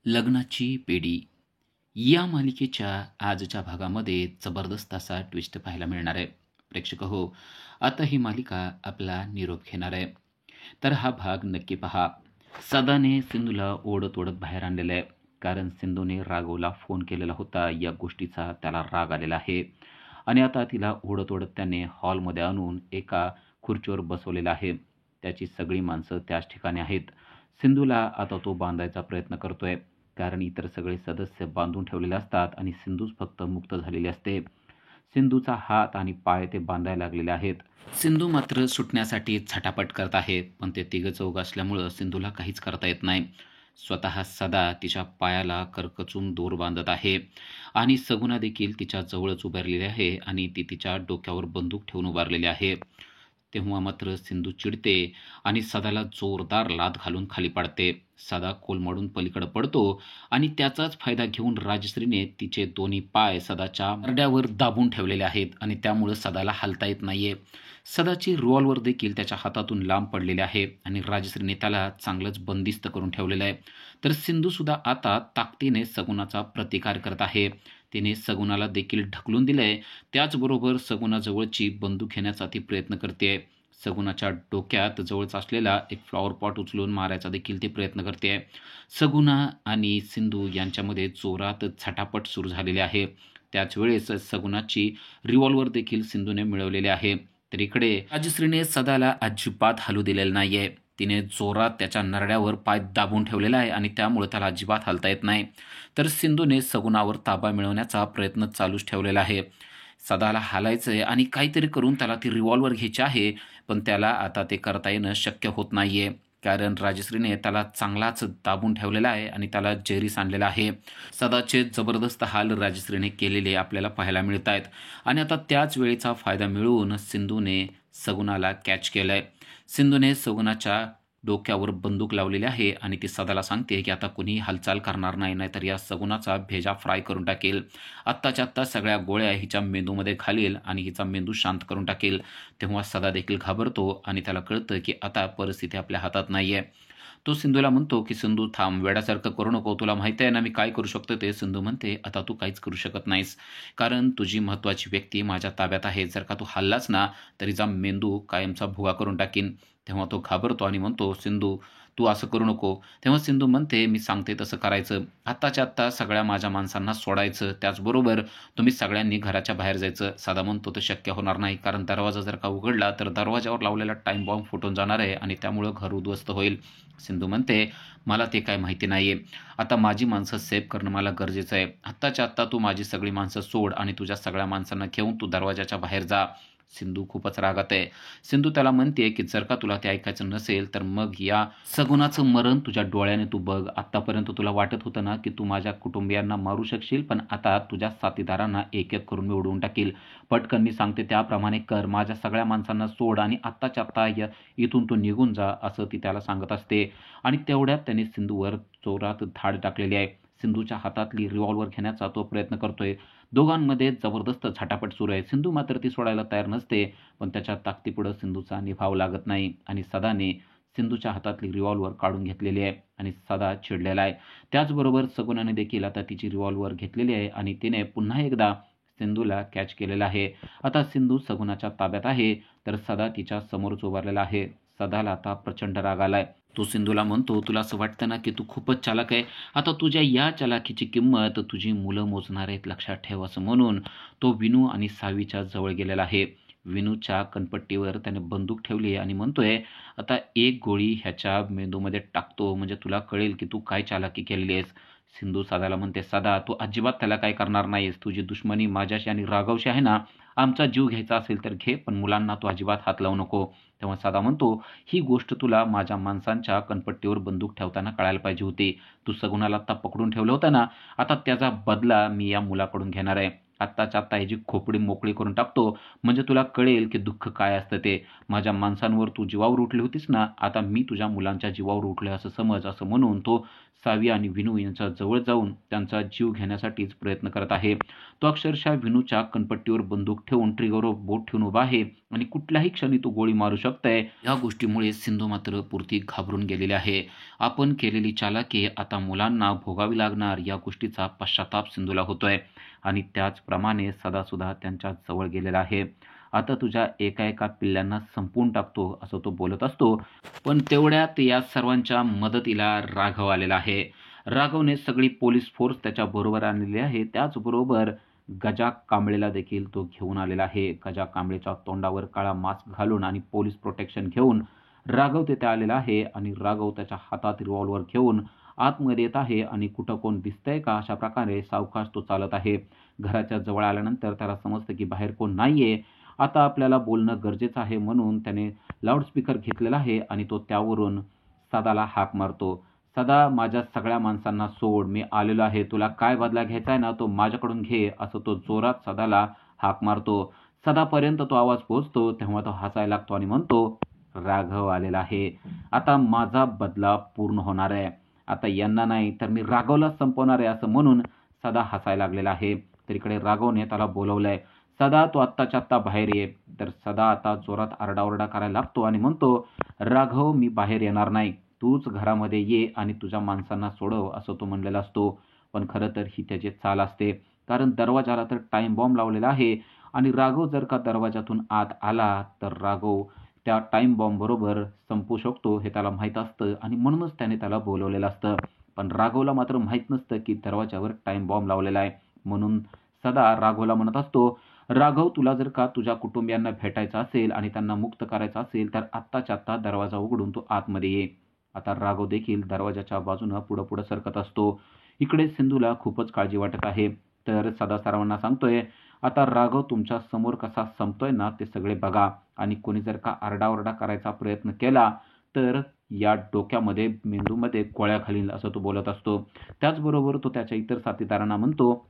लग्नाची पेढी या मालिकेच्या आजच्या भागामध्ये जबरदस्त असा ट्विस्ट पाहायला मिळणार आहे. प्रेक्षक हो, आता ही मालिका आपला निरोप घेणार आहे. तर हा भाग नक्की पहा. सदाने सिंधूला ओढत-ओढत बाहेर आणलेलं आहे. कारण सिंधूने राघवला फोन केलेला होता. या गोष्टीचा त्याला राग आलेला आहे आणि आता तिला ओढत-ओढत त्याने हॉलमध्ये आणून एका खुर्चीवर बसवलेलं आहे. त्याची सगळी माणसं त्याच ठिकाणी आहेत. सिंधूला आता तो बांधायचा प्रयत्न करतोय. कारण इतर सगळे सदस्य बांधून ठेवलेले असतात आणि सिंधूच फक्त मुक्त झालेली असते. सिंधूचा हात आणि पाय ते बांधायला लागलेले आहेत. सिंधू मात्र सुटण्यासाठी झटापट करत आहे, पण ते तिघं-चौघं असल्यामुळं सिंधूला काहीच करता येत नाही. स्वतः सदा तिच्या पायाला करकचून दोर बांधत आहे आणि सगुणा देखील तिच्या जवळच उभारलेली आहे आणि ती तिच्या डोक्यावर बंदूक ठेवून उभारलेली आहे. तेव्हा मात्र सिंधू चिडते आणि सदाला जोरदार लाथ घालून खाली पाडते. सदा कोलमडून पलीकडे पडतो आणि त्याचाच फायदा घेऊन राजश्रीने तिचे दोन्ही पाय सदाच्या नरड्यावर दाबून ठेवलेले आहेत आणि त्यामुळे सदाला हलता येत नाहीये. सदाची रिव्हॉल्वर देखील त्याच्या हातातून लांब पडलेली आहे आणि राजश्रीने त्याला चांगलंच बंदिस्त करून ठेवलेलं आहे. तर सिंधू सुद्धा आता ताकदीने सगुणाचा प्रतिकार करत आहे. तिने सगुणाला देखील ढकलून दिलंय. त्याचबरोबर सगुणाजवळची बंदूक घेण्याचा ती प्रयत्न करते. सगुणाच्या डोक्यात जवळच असलेला एक फ्लॉवर पॉट उचलून मारायचा देखील ती प्रयत्न करते. सगुणा आणि सिंधू यांच्यामध्ये जोरात झटापट सुरू झालेली आहे. त्याच वेळेस सगुणाची रिव्हॉल्वर देखील सिंधूने मिळवलेली आहे. तर इकडे राजश्रीने सदाला अजिबात हलू दिलेलं नाहीये. तिने जोरात त्याच्या नरड्यावर पाय दाबून ठेवलेला आहे आणि त्यामुळे त्याला अजिबात हलता येत नाही. तर सिंधूने सगुणावर ताबा मिळवण्याचा प्रयत्न चालूच ठेवलेला आहे. सदाला हालायचं आहे आणि काहीतरी करून त्याला ती रिव्हॉल्वर घ्यायची आहे, पण त्याला आता ते करता येणं शक्य होत नाहीये. कारण राजश्रीने त्याला चांगलाच दाबून ठेवलेला आहे आणि त्याला जेरीस आणलेला आहे. सदाचे जबरदस्त हाल राजश्रीने केलेले आपल्याला पाहायला मिळत आहेत आणि आता त्याच वेळेचा फायदा मिळवून सिंधूने सगुणाला कॅच केलंय. सिंधूने सगुणाच्या डोक्यावर बंदूक लावलेली आहे आणि ती सदाला सांगते की आता कुणी हालचाल करणार नाही, नाहीतर या सगुणाचा भेजा फ्राय करून टाकेल. आत्ताच्या आत्ता सगळ्या गोळ्या हिच्या मेंदूमध्ये घालेल आणि हिचा मेंदू शांत करून टाकेल. तेव्हा सदा देखील घाबरतो आणि त्याला कळतं की आता परिस्थिती आपल्या हातात नाहीये. तो सिंधूला म्हणतो की सिंधू थांब, वेड्यासारखं करू नको, तुला माहिती आहे ना मी काय करू शकतो ते. सिंधू म्हणते आता तू काहीच करू शकत नाहीस, कारण तुझी महत्त्वाची व्यक्ती माझ्या ताब्यात आहे. जर का तू हल्लास ना तर हिचा मेंदू कायमचा भुगा करून टाकीन. तेव्हा तो घाबरतो आणि म्हणतो सिंधू तू असं करू नको. तेव्हा सिंधू म्हणते मी सांगते तसं करायचं. आत्ताच्या आत्ता सगळ्या माझ्या माणसांना सोडायचं, त्याचबरोबर तुम्ही सगळ्यांनी घराच्या बाहेर जायचं. साधा म्हणतो तर शक्य होणार नाही, कारण दरवाजा जर का उघडला तर दरवाजावर लावलेला टाईम बॉम्ब फुटून जाणार आहे आणि त्यामुळं घर उद्ध्वस्त होईल. सिंधू म्हणते मला ते काय माहिती नाहीये. आता माझी माणसं सेव्ह करणं मला गरजेचं आहे. आत्ताच्या आत्ता तू माझी सगळी माणसं सोड आणि तुझ्या सगळ्या माणसांना घेऊन तू दरवाजाच्या बाहेर जा. सिंधू खूपच रागात आहे. सिंधू त्याला म्हणते की जर का तुला ते ऐकायचं नसेल तर मग या सगुणाचं मरण तुझ्या डोळ्याने तू बघ. आत्तापर्यंत तुला वाटत होतं ना की तू माझ्या कुटुंबियांना मारू शकशील, पण आता तुझ्या साथीदारांना एक एक करून मी उडवून टाकील. पटकन मी सांगते त्याप्रमाणे कर. माझ्या सगळ्या माणसांना सोड आणि आत्ताच्या आत्ता इथून तू निघून जा, असं ती त्याला सांगत असते. आणि तेवढ्यात त्याने सिंधूवर जोरात धाड टाकलेली आहे. सिंधूच्या हातातली रिव्हॉल्वर घेण्याचा तो प्रयत्न करतोय. दोघांमध्ये जबरदस्त झटापट सुरू आहे. सिंधू मात्र ती सोडायला तयार नसते, पण त्याच्या ताकदीपुढं सिंधूचा निभाव लागत नाही आणि सदाने सिंधूच्या हातातली रिव्हॉल्वर काढून घेतलेली आहे आणि सदा चिडलेला आहे. त्याचबरोबर सगुणाने देखील आता तिची रिव्हॉल्वर घेतलेली आहे आणि तिने पुन्हा एकदा सिंधूला कॅच केलेला आहे. आता सिंधू सगुणाच्या ताब्यात आहे, तर सदा तिच्या समोरच उभारलेला आहे. सदाला आता प्रचंड राग आलाय. तो सिंधूला म्हणतो तुला असं वाटतं ना की तू खूपच चालाक आहे. आता तुझ्या या चालाखीची किंमत तुझी मुलं मोजणार आहेत, लक्षात ठेव. असं म्हणून तो विनू आणि सावीच्या जवळ गेलेला आहे. विनूच्या कनपट्टीवर त्याने बंदूक ठेवली आणि म्हणतोय आता एक गोळी ह्याच्या मेंदूमध्ये टाकतो म्हणजे तुला कळेल की तू काय चालाकी केलेली आहेस. सिंधू सदाला म्हणते सदा तू अजिबात त्याला काय करणार नाहीस. तुझी दुश्मनी माझ्याशी आणि राघवशी आहे ना. आमचा जीव घ्यायचा असेल तर घे, पण मुलांना तू अजिबात हात लावू नको. तेव्हा सदा म्हणतो ही गोष्ट तुला माझ्या माणसांच्या कनपट्टीवर बंदूक ठेवताना कळायला पाहिजे होती. तू सगुणाला आत्ता पकडून ठेवलं होतं ना, आता त्याचा बदला मी या मुलाकडून घेणार आहे. आत्ताच्या आत्ता ह्याची खोपडी मोकळी करून टाकतो, म्हणजे तुला कळेल की दुःख काय असतं ते. माझ्या माणसांवर तू जीवावर उठली होतीस ना, आता मी तुझ्या मुलांच्या जीवावर उठलोय असं समज." असं म्हणून तो सावी आणि विनू यांच्या जवळ जाऊन त्यांचा जीव घेण्यासाठीच प्रयत्न करत आहे. तो अक्षरशः विनूच्या कनपट्टीवर बंदूक ठेवून ट्रिगरवर बोट ठेवून उभा आहे आणि कुठल्याही क्षणी तो गोळी मारू शकतोय. या गोष्टीमुळे सिंधू मात्र पुरती घाबरून गेलेली आहे. आपण केलेली चालाकी आता मुलांना भोगावी लागणार या गोष्टीचा पश्चाताप सिंधूला होतोय आणि त्याचप्रमाणे सदासुद्धा त्यांच्या जवळ गेलेला आहे. आता तुझ्या एका एका पिल्ल्यांना संपवून टाकतो असं तो बोलत असतो. पण तेवढ्यात या सर्वांच्या मदतीला राघव आलेला आहे. राघवने सगळी पोलीस फोर्स त्याच्या बरोबर आणलेली आहे. त्याचबरोबर गजा कांबळेला देखील तो घेऊन आलेला आहे. गजा कांबळेच्या तोंडावर काळा मास्क घालून आणि पोलीस प्रोटेक्शन घेऊन राघव तिथे आलेला आहे आणि राघव त्याच्या हातात रिव्हॉल्वर घेऊन आतमध्ये येत आहे आणि कुठं कोण दिसतंय का अशा प्रकारे सावकाश तो चालत आहे. घराच्या जवळ आल्यानंतर त्याला समजतं की बाहेर कोण नाहीये. आता आपल्याला बोलणं गरजेचं आहे म्हणून त्याने लाऊडस्पीकर घेतलेला आहे आणि तो त्यावरून सदाला हाक मारतो. "सदा, माझ्या सगळ्या माणसांना सोड. मी आलेलो आहे. तुला काय बदला घ्यायचा आहे ना, तो माझ्याकडून घे." असं तो जोरात सदाला हाक मारतो. सदापर्यंत तो आवाज पोहोचतो तेव्हा तो हसायला लागतो आणि म्हणतो, "राघव आलेला आहे. आता माझा बदला पूर्ण होणार आहे. आता यांना नाही तर मी राघवला संपवणार आहे." असं म्हणून सदा हसायला लागलेला आहे. तर इकडे राघवने त्याला बोलवलंय. "सदा, तू आत्ताच्या आत्ता बाहेर ये." तर सदा आता जोरात आरडाओरडा करायला लागतो आणि म्हणतो, "राघव, मी बाहेर येणार नाही. तूच घरामध्ये ये आणि तुझ्या माणसांना सोडव." असं तो म्हणलेला असतो. पण खरं तर ही त्याची चाल असते. कारण दरवाजाला तर टाईम बॉम्ब लावलेला आहे आणि राघव जर का दरवाजातून आत आला तर राघव त्या टाईम बॉम्ब बरोबर संपू शकतो हे त्याला माहीत असतं आणि म्हणूनच त्याने त्याला बोलवलेलं असतं. पण राघवला मात्र माहीत नसतं की दरवाजावर टाईम बॉम्ब लावलेला आहे. म्हणून सदा राघवला म्हणत असतो, "राघव, तुला जर का तुझ्या कुटुंबियांना भेटायचं असेल आणि त्यांना मुक्त करायचं असेल तर आत्ताच्या आत्ता दरवाजा उघडून तू आतमध्ये ये." आता राघव देखील दरवाजाच्या बाजूनं पुढं-पुढं सरकत असतो. इकडे सिंधूला खूपच काळजी वाटत आहे. तर सदा सर्वांना सांगतोय, "आता राघव तुमच्या समोर कसा संपतोय ना ते सगळे बघा आणि कोणी जर का आरडाओरडा करायचा प्रयत्न केला तर या डोक्यामध्ये, मेंदूमध्ये गोळ्या घालीन." असं तो बोलत असतो. त्याचबरोबर तो त्याच्या इतर साथीदारांना म्हणतो,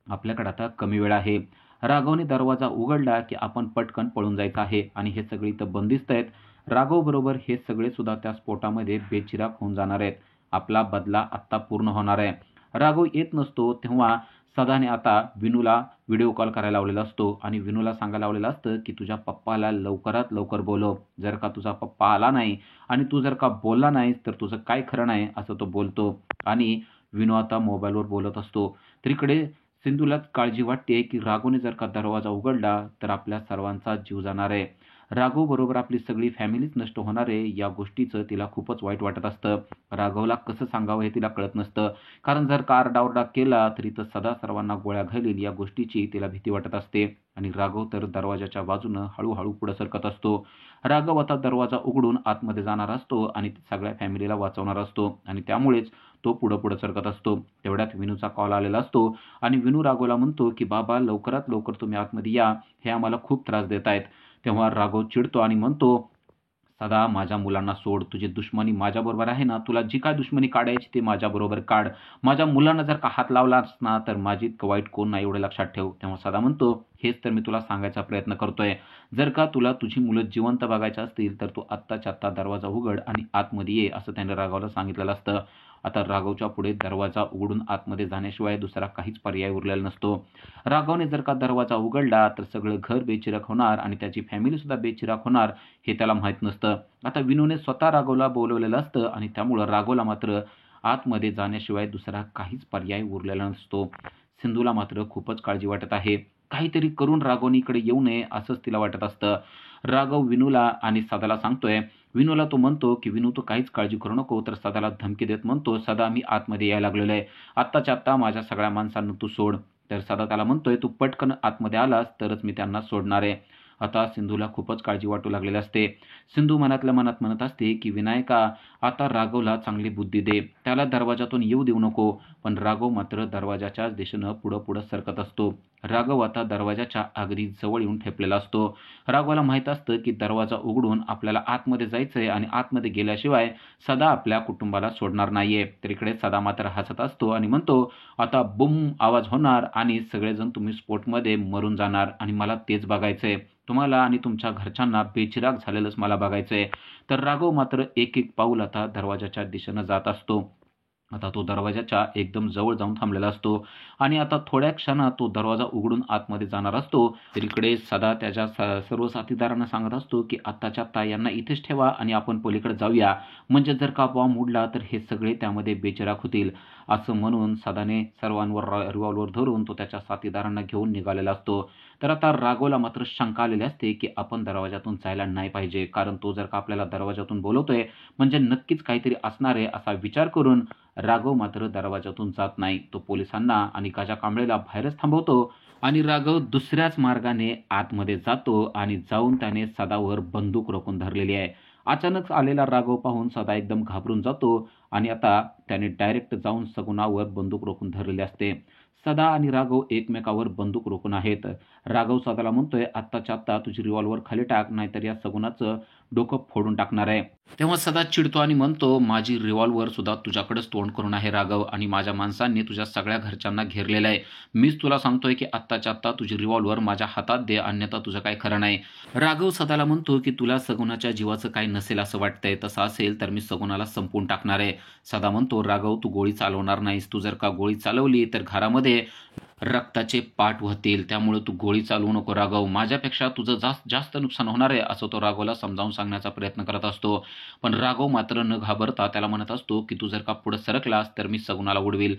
"आपल्याकडे आता कमी वेळ आहे." राघवने दरवाजा उघडला की आपण पटकन पळून जायचं आहे आणि हे सगळे इथं बंदिस्त आहेत. राघव बरोबर हे सगळे सुद्धा त्या स्फोटामध्ये बेचिराख होऊन जाणार आहेत. आपला बदला आत्ता पूर्ण होणार आहे. राघव येत नसतो तेव्हा सदाने आता विनूला व्हिडिओ कॉल करायला लावलेला असतो आणि विनूला सांगायला लावलेलं असतं की तुझ्या पप्पाला लवकरात लवकर बोलव. जर का तुझा पप्पा आला नाही आणि तू जर का बोलला नाहीस तर तुझं काय खरं नाही, असं तो बोलतो. आणि विनू आता मोबाईलवर बोलत असतो. तर इकडे सिंधूला काळजी वाटते की राघवने जर का दरवाजा उघडला तर आपल्या सर्वांचा जीव जाणार आहे. राघव बरोबर आपली सगळी फॅमिलीच नष्ट होणार आहे या गोष्टीचं तिला खूपच वाईट वाटत असतं. राघवला कसं सांगावं हे तिला कळत नसतं. कारण जर का आरडाओरडा केला तरी तर सदा सर्वांना गोळ्या घालील या गोष्टीची तिला भीती वाटत असते. आणि राघव तर दरवाजाच्या बाजूनं हळूहळू पुढे सरकत असतो. राघव आता दरवाजा उघडून आतमध्ये जाणार असतो आणि सगळ्या फॅमिलीला वाचवणार असतो आणि त्यामुळेच तो पुढे सरकत असतो. तेवढ्यात विनूचा कॉल आलेला असतो आणि विनू राघवला म्हणतो की "बाबा, लवकरात लवकर तुम्ही आतमध्ये या. हे आम्हाला खूप त्रास देत आहेत." तेव्हा राघव चिडतो आणि म्हणतो, "सदा, माझ्या मुलांना सोड. तुझी दुश्मनी माझ्याबरोबर आहे ना, तुला जी काय दुश्मनी काढायची ती माझ्याबरोबर काढ. माझ्या मुलांना जर का हात लावलास ना तर माझी इतकं वाईट कोण नाही, एवढं लक्षात ठेव." तेव्हा सदा म्हणतो, "हेच तर मी तुला सांगायचा प्रयत्न करतोय. जर का तुला तुझी मुलं जिवंत बघायची असतील तर तू आत्ताच्या आत्ता दरवाजा उघड आणि आतमध्ये ये." असं त्याने राघवला सांगितलेलं असतं. आता राघवच्या पुढे दरवाजा उघडून आतमध्ये जाण्याशिवाय दुसरा काहीच पर्याय उरलेला नसतो. राघवने जर का दरवाजा उघडला तर सगळं घर बेचिराख होणार आणि त्याची फॅमिली सुद्धा बेचिराख होणार हे त्याला माहीत नसतं. आता विनूने स्वतः राघवला बोलवलेलं असतं आणि त्यामुळं राघवला मात्र आतमध्ये जाण्याशिवाय दुसरा काहीच पर्याय उरलेला नसतो. सिंधूला मात्र खूपच काळजी वाटत आहे. काहीतरी करून राघवने इकडे येऊ नये असंच तिला वाटत असतं. राघव विनूला आणि सदाला सांगतोय. विनूला तो म्हणतो की "विनू, तू काहीच काळजी करू नको." तर सदाला धमकी देत म्हणतो, "सदा, मी आतमध्ये यायला लागलेलो आहे. आत्ताच्या आत्ता माझ्या सगळ्या माणसांना तू सोड." तर सदा त्याला म्हणतोय, "तू पटकन आतमध्ये आलास तरच मी त्यांना सोडणार आहे." आता सिंधूला खूपच काळजी वाटू लागलेली असते. सिंधू मनातल्या मनात म्हणत असते की "विनायका, आता राघवला चांगली बुद्धी दे. त्याला दरवाजातून येऊ देऊ नको." पण राघव मात्र दरवाजाच्याच दिशेनं पुढं सरकत असतो. राघव आता दरवाजाच्या अगदी जवळ येऊन ठेपलेला असतो. राघवाला माहीत असतं की दरवाजा उघडून आपल्याला आतमध्ये जायचंय आणि आतमध्ये गेल्याशिवाय सदा आपल्या कुटुंबाला सोडणार नाहीये. तर इकडे सदा मात्र हसत असतो आणि म्हणतो, आता बुम आवाज होणार आणि सगळेजण तुम्ही स्फोटमध्ये मरून जाणार आणि मला तेच बघायचंय. तुम्हाला आणि तुमच्या घरच्यांना बेचिराग झालेलंच मला बघायचंय. तर राघव मात्र एक एक पाऊल आता दरवाजाच्या दिशेनं जात असतो. आता तो दरवाजाच्या एकदम जवळ जाऊन थांबलेला असतो आणि आता थोड्या क्षणात तो दरवाजा उघडून आतमध्ये जाणार असतो. तर इकडे सदा त्याच्या सर्व साथीदारांना सांगत असतो की आत्ताच्या आत्ता यांना इथेच ठेवा आणि आपण पलीकडे जाऊया. म्हणजे जर का बॉम्ब उडला तर हे सगळे त्यामध्ये बेचिराख होतील. असं म्हणून सदाने सर्वांवर रिव्हॉल्वर धरून तो त्याच्या साथीदारांना घेऊन निघालेला असतो. तर आता राघवला मात्र शंका आलेली असते की आपण दरवाजातून जायला नाही पाहिजे, कारण तो जर का आपल्याला दरवाजातून बोलवतोय म्हणजे नक्कीच काहीतरी असणार आहे असा विचार करून राघव मात्र दरवाजातून जात नाही. तो पोलिसांना आणि गजा कांबळेला बाहेरच थांबवतो आणि राघव दुसऱ्याच मार्गाने आतमध्ये जातो आणि जाऊन त्याने सदावर बंदूक रोखून धरलेली आहे. अचानक आलेला राघव पाहून सदा एकदम घाबरून जातो आणि आता त्याने डायरेक्ट जाऊन सगुणावर बंदूक रोखून धरलेली असते. सदा आणि राघव एकमेकावर बंदूक रोखून आहेत. राघव सदाला म्हणतोय, आत्ताच्या आत्ता तुझी रिव्हॉल्वर खाली टाक, नाहीतर या सगुणाचं डोकं फोडून टाकणार आहे. तेव्हा सदा चिडतो आणि म्हणतो, माझी रिव्हॉल्वर सुद्धा तुझ्याकडेच तोंड करून आहे राघव, आणि माझ्या माणसांनी तुझ्या सगळ्या घरच्यांना घेरलेलं आहे. मीच तुला सांगतोय की आत्ताच्या आत्ता तुझी रिव्हॉल्वर माझ्या हातात दे, अन्यथा तुझं काही खरं नाही. राघव सदाला म्हणतो की तुला सगुणाच्या जीवाचं काही नसेल असं वाटतंय, तसं असेल तर मी सगुणाला संपवून टाकणार आहे. सदा म्हणतो, राघव तू गोळी चालवणार नाहीस, तू जर का गोळी चालवली तर घरामध्ये रक्ताचे पाट होतील, त्यामुळे तू गोळी चालवू नको राघव, माझ्यापेक्षा तुझं जास्त जास्त नुकसान होणार आहे असं तो राघवला समजावून सांगण्याचा प्रयत्न करत असतो. पण राघव मात्र न घाबरता त्याला म्हणत असतो की तू जर का पुढे सरकलास तर मी सगुणाला उडवील.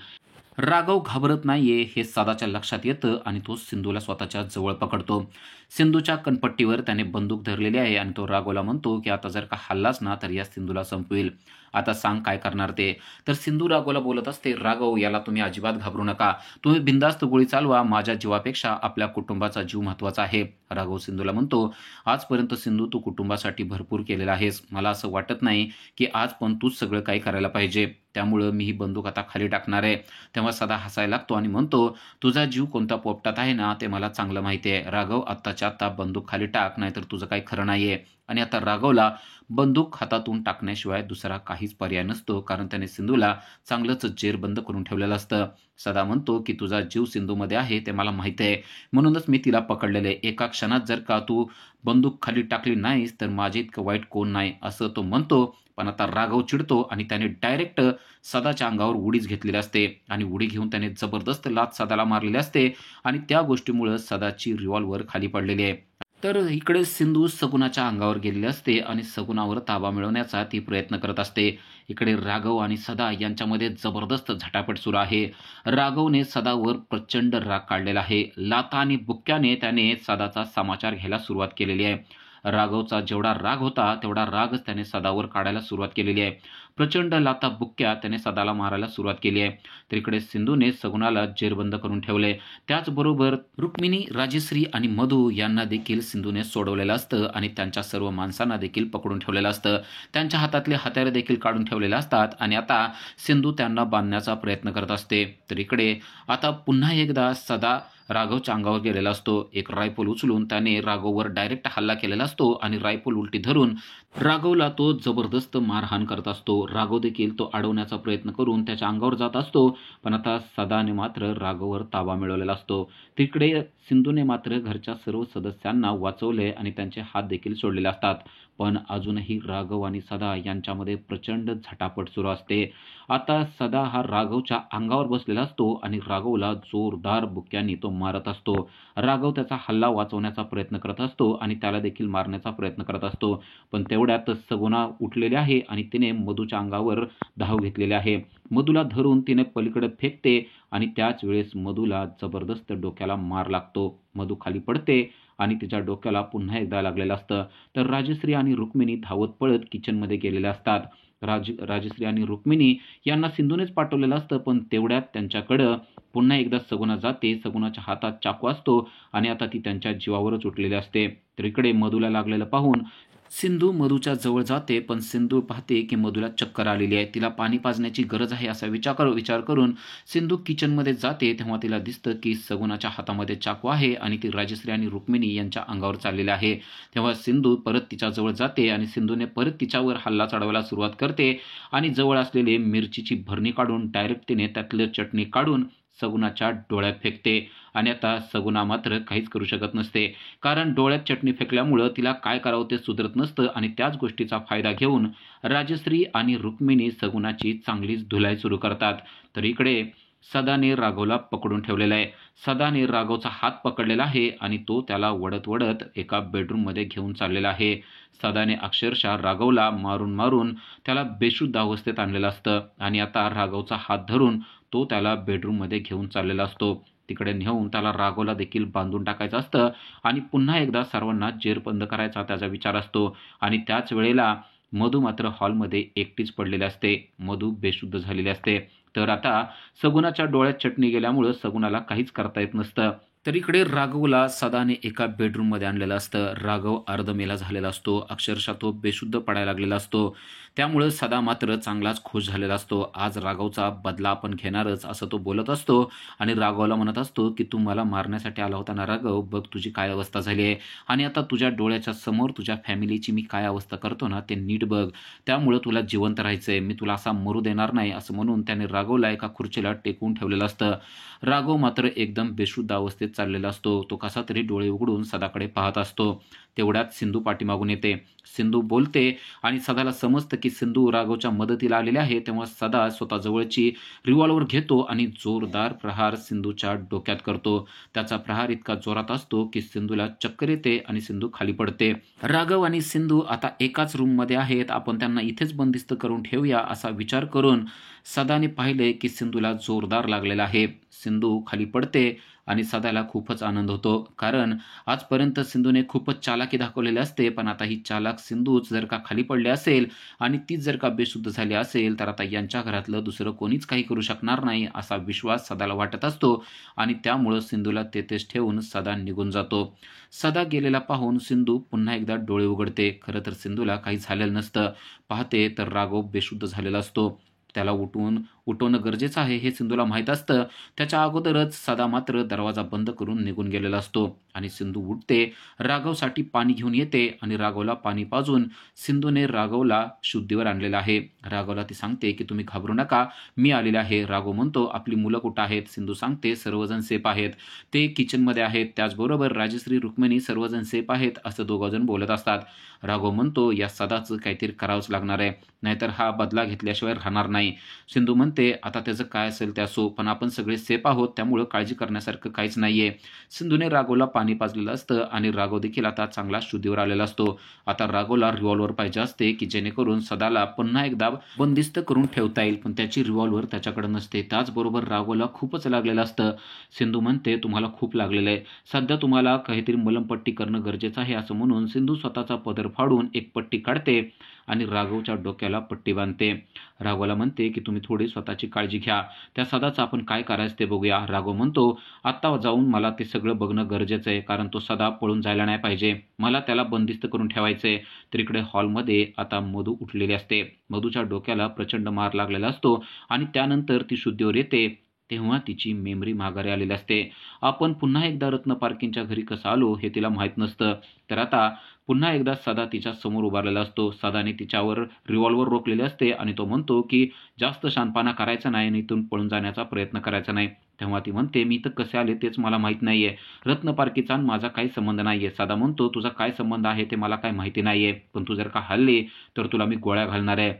राघव घाबरत नाहीये हे सदाच्या लक्षात येतं आणि तो सिंधूला स्वतःच्या जवळ पकडतो. सिंधूच्या कनपट्टीवर त्याने बंदूक धरलेली आहे आणि तो राघवला म्हणतो की आता जर का हल्लास ना तर या सिंधूला संपवेल. आता सांग काय करणार ते. तर सिंधू राघवला बोलत असते, राघव याला तुम्ही अजिबात घाबरू नका, तुम्ही बिंदास्त गोळी चालवा, माझ्या जीवापेक्षा आपल्या कुटुंबाचा जीव महत्वाचा आहे. राघव सिंधूला म्हणतो, आजपर्यंत सिंधू तू कुटुंबासाठी भरपूर केलेला आहेस, मला असं वाटत नाही की आज पण तूच सगळं काही करायला पाहिजे, त्यामुळं मी ही बंदूक आता खाली टाकणार आहे. तेव्हा सदा हसायला लागतो आणि म्हणतो, तुझा जीव कोणत्या पोपटात आहे ना ते मला चांगलं माहिती आहे राघव, आत्ताच्या आत्ता बंदूक खाली टाक, नाहीतर तुझं काही खरं नाहीये. आणि आता राघवला बंदूक हातातून टाकण्याशिवाय दुसरा काहीच पर्याय नसतो, कारण त्याने सिंधूला चांगलंच जेरबंद करून ठेवलेलं असतं. सदा म्हणतो की तुझा जीव सिंधूमध्ये आहे ते मला माहिती आहे, म्हणूनच मी तिला पकडलेले, एका क्षणात जर का तू बंदूक खाली टाकली नाहीस तर माझे इतकं वाईट कोण नाही असं तो म्हणतो. पण आता राघव चिडतो आणि त्याने डायरेक्ट सदाच्या अंगावर उडीच घेतलेली असते आणि उडी घेऊन त्याने जबरदस्त लाथ सदाला मारलेली असते आणि त्या गोष्टीमुळे सदाची रिव्हॉल्वर खाली पडलेली आहे. तर इकडे सिंधू सगुणाच्या अंगावर गेलेली असते आणि सगुणावर ताबा मिळवण्याचा ती प्रयत्न करत असते. इकडे राघव आणि सदा यांच्यामध्ये जबरदस्त झटापट सुरू आहे. राघवने सदावर प्रचंड राग काढलेला आहे. लाथा आणि बुक्क्याने त्याने सदाचा समाचार घ्यायला सुरुवात केलेली आहे. राघवचा जेवढा राग होता तेवढा रागच त्याने सदावर काढायला सुरुवात केलेली आहे. प्रचंड लाथा बुक्क्या त्याने सदाला मारायला सुरुवात केली आहे. तर इकडे सिंधूने सगुणाला जेरबंद करून ठेवले. त्याचबरोबर रुक्मिणी, राजश्री आणि मधू यांना देखील सिंधूने सोडवलेलं असतं आणि त्यांच्या सर्व माणसांना देखील पकडून ठेवलेलं असतं. त्यांच्या हातातले हत्यारे देखील काढून ठेवलेले असतात आणि आता सिंधू त्यांना बांधण्याचा प्रयत्न करत असते. तर इकडे आता पुन्हा एकदा सदा राघवच्या अंगावर गेलेला असतो. एक रायफल उचलून त्याने राघववर डायरेक्ट हल्ला केलेला असतो आणि रायफल उलटी धरून राघवला तो जबरदस्त मारहाण करत असतो. राघव देखील तो अडवण्याचा प्रयत्न करून त्याच्या अंगावर जात असतो, पण आता सदाने मात्र राघववर ताबा मिळवलेला असतो. तिकडे सिंधूने मात्र घरच्या सर्व सदस्यांना वाचवले आणि त्यांचे हात देखील सोडलेले असतात. पण अजूनही राघव आणि सदा यांच्यामध्ये प्रचंड झटापट सुरू असते. आता सदा हा राघवच्या अंगावर बसलेला असतो आणि राघवला जोरदार बुक्क्यांनी तो मारत असतो. राघव त्याचा हल्ला वाचवण्याचा प्रयत्न करत असतो आणि त्याला देखील मारण्याचा प्रयत्न करत असतो. पण तेवढ्यात सगुणा उठलेली आहे आणि तिने मधूच्या अंगावर धाव घेतलेली आहे. मधूला धरून तिने पलीकडे फेकते आणि त्याच वेळेस मधूला जबरदस्त डोक्याला मार लागतो. मधू खाली पडते आणि तिच्या डोक्याला पुन्हा एकदा लागलेलं असतं. तर राजश्री आणि रुक्मिणी धावत पळत किचनमध्ये गेलेले असतात. राजश्री आणि रुक्मिणी यांना सिंधूनेच पाठवलेलं असतं, पण तेवढ्यात त्यांच्याकडं पुन्हा एकदा सगुणा जाते. सगुणाच्या हातात चाकू असतो आणि आता ती त्यांच्या जीवावरच उठलेली असते. तर इकडे मधूला लागलेलं पाहून सिंधू मधूच्या जवळ जाते, पण सिंधू पाहते की मधूला चक्कर आलेली आहे. तिला पाणी पाजण्याची गरज आहे असा विचार करून सिंधू किचनमध्ये जाते. तेव्हा तिला दिसतं की सगुणाच्या हातामध्ये चाकू आहे आणि ती राजश्री आणि रुक्मिणी यांच्या अंगावर चाललेली आहे. तेव्हा सिंधू परत तिच्याजवळ जाते आणि सिंधूने परत तिच्यावर हल्ला चढवायला सुरुवात करते आणि जवळ असलेली मिरचीची भरणी काढून डायरेक्ट तिने त्यातलं चटणी काढून सगुणाच्या डोळ्यात फेकते आणि आता सगुणा मात्र काहीच करू शकत नसते. कारण डोळ्यात चटणी फेकल्यामुळं तिला काय करावं ते सुधरत नसतं आणि त्याच गोष्टीचा फायदा घेऊन राजश्री आणि रुक्मिणी सगुणाची चांगलीच धुलाई सुरू करतात. तर इकडे सदाने राघवला पकडून ठेवलेला आहे. सदाने राघवचा हात पकडलेला आहे आणि तो त्याला वडत वडत एका बेडरूममध्ये घेऊन चाललेला आहे. सदाने अक्षरशः राघवला मारून मारून त्याला बेशुद्ध अवस्थेत आणलेलं असतं आणि आता राघवचा हात धरून तो त्याला बेडरूममध्ये घेऊन चाललेला असतो. तिकडे नेऊन त्याला राघवला देखील बांधून टाकायचं असतं आणि पुन्हा एकदा सर्वांना जेर बंद करायचा त्याचा विचार असतो आणि त्याच वेळेला मधू मात्र हॉलमध्ये एकटीच पडलेली असते. मधू बेशुद्ध झालेली असते. तर आता सगुणाच्या डोळ्यात चटणी गेल्यामुळं सगुणाला काहीच करता येत नसतं. तर इकडे राघवला सदाने एका बेडरूममध्ये आणलेलं असतं. राघव अर्धमेला झालेला असतो. अक्षरशः तो बेशुद्ध पडायला लागलेला असतो. त्यामुळं सदा मात्र चांगलाच खुश झालेला असतो. आज राघवचा बदला आपण घेणारच असं तो बोलत असतो आणि राघवला म्हणत असतो की तू मला मारण्यासाठी आला होता ना राघव, बघ तुझी काय अवस्था झाली आहे आणि आता तुझ्या डोळ्याच्या समोर तुझ्या फॅमिलीची मी काय अवस्था करतो ना ते नीट बघ. त्यामुळं तुला जिवंत राहायचंय, मी तुला असा मरू देणार नाही असं म्हणून त्याने राघवला एका खुर्चीला टेकवून ठेवलेलं असतं. राघव मात्र एकदम बेशुद्ध अवस्थेत चाललेला असतो. तो कसा तरी डोळे उघडून सदाकडे पाहत असतो. तेवढ्यात सिंधू पाठीमागून येते. सिंधू बोलते आणि सदाला समजतं की सिंधू राघवच्या मदतीला आलेले आहे. तेव्हा सदा स्वतःजवळची रिव्हॉल्वर घेतो आणि जोरदार प्रहार सिंधूच्या डोक्यात करतो. त्याचा प्रहार इतका जोरात असतो की सिंधूला चक्कर येते आणि सिंधू खाली पडते. राघव आणि सिंधू आता एकाच रूममध्ये आहेत. आपण त्यांना इथेच बंदिस्त करून ठेवूया असा विचार करून सदाने पाहिले की सिंधूला जोरदार लागलेला आहे. सिंधू खाली पडते आणि सदाला खूपच आनंद होतो. कारण आजपर्यंत सिंधूने खूपच चालाकी दाखवलेली असते, पण आता ही चालाक सिंधूच जर का खाली पडली असेल आणि तीच जर का बेशुद्ध झाली असेल तर आता यांच्या घरातलं दुसरं कोणीच काही करू शकणार नाही असा विश्वास सदाला वाटत असतो आणि त्यामुळं सिंधूला तेथेच ठेवून सदा निघून जातो. सदा गेलेला पाहून सिंधू पुन्हा एकदा डोळे उघडते. खरं तर सिंधूला काही झालेलं नसतं. पाहते तर राघव बेशुद्ध झालेला असतो. त्याला उठवणं गरजेचं आहे हे सिंधूला माहीत असतं. त्याच्या अगोदरच सदा मात्र दरवाजा बंद करून निघून गेलेला असतो आणि सिंधू उठते, राघवसाठी पाणी घेऊन येते आणि राघवला पाणी पाजून सिंधूने राघवला शुद्धीवर आणलेलं आहे. राघवला ती सांगते की तुम्ही घाबरू नका, मी आलेले आहे. राघव म्हणतो आपली मुलं कुठं आहेत? सिंधू सांगते सर्वजण सेफ आहेत, ते किचनमध्ये आहेत. त्याचबरोबर राजश्री रुक्मिणी सर्वजण सेफ आहेत असं दोघंजण बोलत असतात. राघव म्हणतो या सदाचं काहीतरी करावंच लागणार आहे, नाहीतर हा बदला घेतल्याशिवाय राहणार नाही. सिंधू म्हणते आता त्याचं काय असेल ते असो, पण आपण सगळे सेफ आहोत त्यामुळं काळजी करण्यासारखं काहीच नाहीये. सिंधूने राघवला पाणी पाजलेलं असतं आणि राघव देखील आता चांगला शुद्धीवर आलेला असतो. आता राघवला रिव्हॉल्वर पाहिजे असते की जेणेकरून सदाला पुन्हा एकदा बंदिस्त करून ठेवता येईल, पण त्याची रिव्हॉल्वर त्याच्याकडे नसते. त्याचबरोबर राघवला खूपच लागलेलं असतं. सिंधू म्हणते तुम्हाला खूप लागलेलं आहे, सध्या तुम्हाला काहीतरी मलमपट्टी करणं गरजेचं आहे असं म्हणून सिंधू स्वतःचा पदर फाडून एक पट्टी काढते आणि राघवच्या डोक्याला पट्टी बांधते. राघवला म्हणते की तुम्ही थोडी स्वतःची काळजी घ्या, त्या सदाचं आपण काय करायचं ते बघूया. राघव म्हणतो आत्ता जाऊन मला ते सगळं बघणं गरजेचं आहे, कारण तो सदा पळून जायला नाही पाहिजे, मला त्याला बंदिस्त करून ठेवायचंय. तर इकडे हॉलमध्ये आता मधू उठलेली असते. मधूच्या डोक्याला प्रचंड मार लागलेला असतो आणि त्यानंतर ती शुद्धीवर येते. तेव्हा तिची मेमरी माघारी आलेली असते. आपण पुन्हा एकदा रत्न पारखींच्या घरी कसं आलो हे तिला माहीत नसतं. तर आता पुन्हा एकदा सदा तिच्या समोर उभारलेला असतो. सदाने तिच्यावर रिव्हॉल्वर रोखलेले असते आणि तो म्हणतो की जास्त शहाणपणा करायचा नाही आणि इथून पळून जाण्याचा प्रयत्न करायचा नाही. तेव्हा ती म्हणते मी इथं कसे आले तेच मला माहीत नाहीये, रत्न पारखीचा माझा काही संबंध नाहीये. सदा म्हणतो तुझा काय संबंध आहे ते मला काही माहिती नाहीये, पण तू जर का हल्ली तर तुला मी गोळ्या घालणार आहे.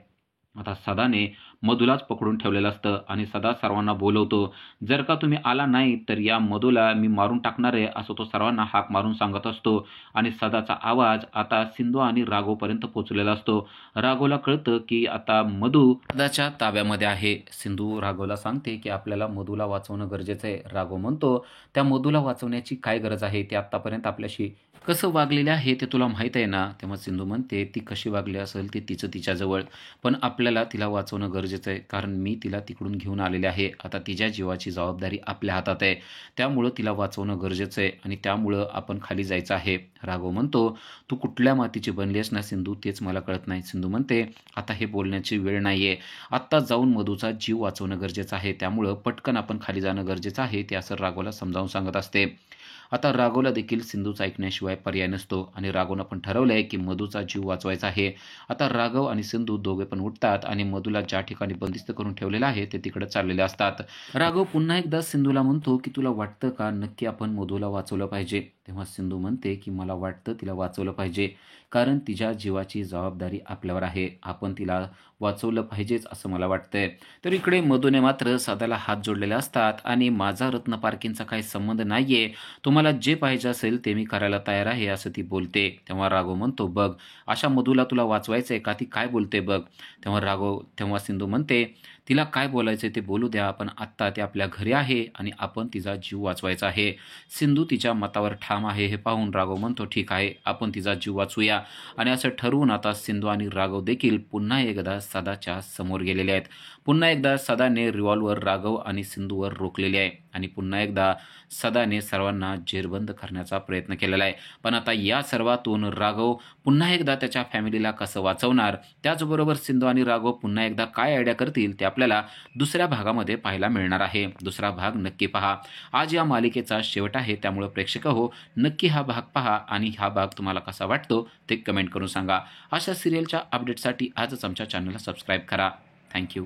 आता सदाने मधूलाच पकडून ठेवलेलं असतं आणि सदा सर्वांना बोलवतो, जर का तुम्ही आला नाही तर या मधूला मी मारून टाकणार आहे असं तो सर्वांना हाक मारून सांगत असतो आणि सदाचा आवाज आता सिंधू आणि राघवपर्यंत पोहोचलेला असतो. राघवला कळतं की आता मधू सदाच्या ताब्यामध्ये आहे. सिंधू राघवला सांगते की आपल्याला मधूला वाचवणं गरजेचं आहे. राघव म्हणतो त्या मधूला वाचवण्याची काय गरज आहे, ते आतापर्यंत आपल्याशी कसं वागलेलं आहे ते तुला माहीत आहे ना? तेव्हा सिंधू म्हणते, "ती कशी वागली असेल ते तिचं तिच्याजवळ. पण आपल्याला तिला वाचवणं गरजेचं आहे. कारण मी तिला तिकडून घेऊन आलेले आहे. आता तिच्या जीवाची जबाबदारी आपल्या हातात आहे. त्यामुळं तिला वाचवणं गरजेचं आहे आणि त्यामुळं आपण खाली जायचं आहे." राघव म्हणतो, "तू कुठल्या मातीची बनली आहेस ना सिंधू तेच मला कळत नाही." सिंधू म्हणते, "आता हे बोलण्याची वेळ नाहीये. आत्ता जाऊन मधूचा जीव वाचवणं गरजेचं आहे. त्यामुळं पटकन आपण खाली जाणं गरजेचं आहे." ते असं राघवला समजावून सांगत असते. आता राघवला देखील सिंधूचं ऐकण्याशिवाय पर्याय नसतो आणि राघवनं पण ठरवलंय की मधूचा जीव वाचवायचा आहे. आता राघव आणि सिंधू दोघे पण उठतात आणि मधूला ज्या ठिकाणी बंदिस्त करून ठेवलेलं आहे ते तिकडे चाललेले असतात. राघव पुन्हा एकदा सिंधूला म्हणतो की तुला वाटतं का नक्की आपण मधूला वाचवलं पाहिजे? तेव्हा सिंधू म्हणते की मला वाटतं तिला वाचवलं पाहिजे. कारण तिच्या जीवाची जबाबदारी आपल्यावर आहे. आपण तिला वाचवलं पाहिजेच असं मला वाटतंय. तर इकडे मधूने मात्र सदाला हात जोडलेले असतात आणि माझा रत्न पारखींचा काही संबंध नाहीये. तुम्हाला जे पाहिजे असेल ते मी करायला तयार आहे असं ती बोलते. तेव्हा राघव म्हणतो, "बघ, अशा मधूला तुला वाचवायचंय का? ती काय बोलते बघ." तेव्हा सिंधू म्हणते, "तिला काय बोलायचंय ते बोलू द्या. पण आत्ता ती आपल्या घरी आहे आणि आपण तिचा जीव वाचवायचा आहे." सिंधू तिच्या मतावर ठाम आहे हे पाहून राघव म्हणतो, "ठीक आहे, आपण तिचा जीव वाचवूया." आणि असं ठरवून आता सिंधू आणि राघव देखील पुन्हा एकदा सदाच्या समोर गेलेले आहेत. पुन्हा एकदा सदाने रिव्हॉल्वर राघव आणि सिंधूवर रोखलेली आहे आणि पुन्हा एकदा सदाने सर्वांना जेरबंद करण्याचा प्रयत्न केलेला आहे. पण आता या सर्वातून राघव पुन्हा एकदा त्याच्या फॅमिलीला कसं वाचवणार, त्याचबरोबर सिंधू आणि राघव पुन्हा एकदा काय आयडिया करतील ते आपल्याला दुसऱ्या भागामध्ये पाहायला मिळणार आहे. दुसरा भाग नक्की पहा. आज या मालिकेचा शेवट आहे, त्यामुळे प्रेक्षक नक्की हा भाग पहा आणि हा भाग तुम्हाला कसा वाटतो ते कमेंट करून सांगा. अशा सिरियलच्या अपडेटसाठी आजच आमच्या चॅनलला सबस्क्राईब करा. थँक